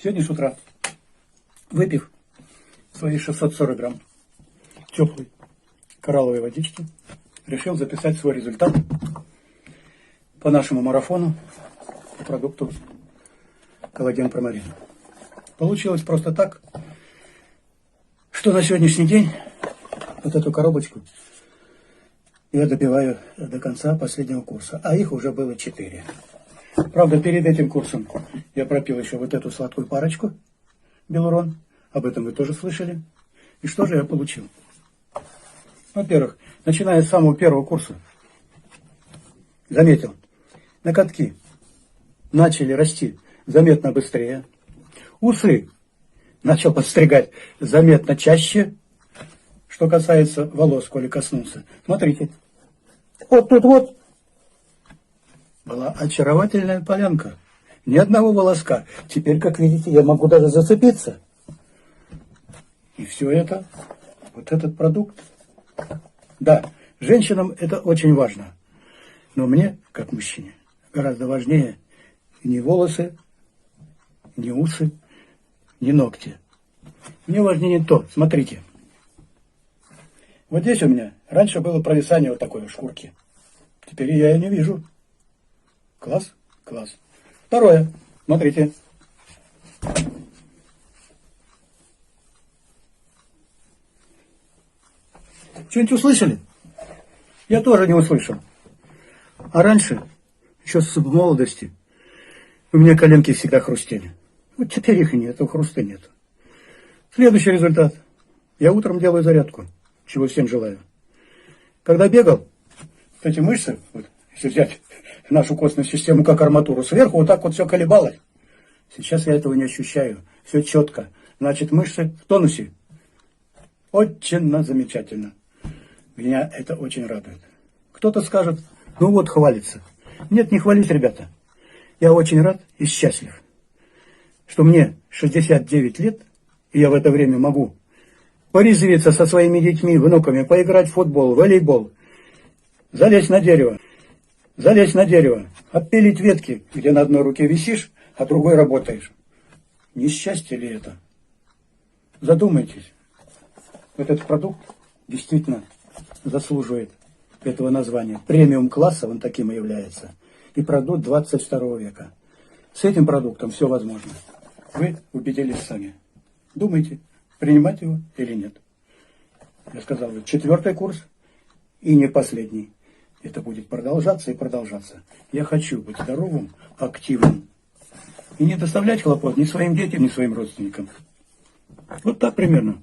Сегодня с утра, выпив свои 640 грамм теплой коралловой водички, решил записать свой результат по нашему марафону по продукту коллаген промарин. Получилось просто так, что на сегодняшний день вот эту коробочку я допиваю до конца последнего курса, а их уже было 4. Правда, перед этим курсом я пропил еще вот эту сладкую парочку, Белурон. Об этом вы тоже слышали. И что же я получил? Во-первых, начиная с самого первого курса, заметил, ноготки начали расти заметно быстрее. Усы начал подстригать заметно чаще. Что касается волос, коли коснулся. Смотрите, вот тут вот была очаровательная полянка. Ни одного волоска. Теперь, как видите, я могу даже зацепиться. И все это, вот этот продукт. Да, женщинам это очень важно. Но мне, как мужчине, гораздо важнее не волосы, не усы, не ногти. Мне важнее то, смотрите. Вот здесь у меня раньше было провисание вот такой шкурки. Теперь я ее не вижу. Класс, класс. Второе, смотрите. Что-нибудь услышали? Я тоже не услышал. А раньше, еще с молодости, у меня коленки всегда хрустели. Вот теперь их нету, хруста нет. Следующий результат. Я утром делаю зарядку, чего всем желаю. Когда бегал, вот эти мышцы, вот, если взять нашу костную систему как арматуру сверху, вот так вот все колебалось. Сейчас я этого не ощущаю. Все четко. Значит, мышцы в тонусе. Очень замечательно. Меня это очень радует. Кто-то скажет, ну вот хвалится. Нет, не хвались, ребята. Я очень рад и счастлив, что мне 69 лет, и я в это время могу порезвиться со своими детьми, внуками, поиграть в футбол, волейбол, залезть на дерево, отпилить ветки, где на одной руке висишь, а другой работаешь. Не счастье ли это? Задумайтесь. Этот продукт действительно заслуживает этого названия. Премиум класса, он таким и является. И продукт 22 века. С этим продуктом все возможно. Вы убедились сами. Думайте, принимать его или нет. Я сказал, 4-й курс и не последний. Это будет продолжаться и продолжаться. Я хочу быть здоровым, активным. И не доставлять хлопот ни своим детям, ни своим родственникам. Вот так примерно.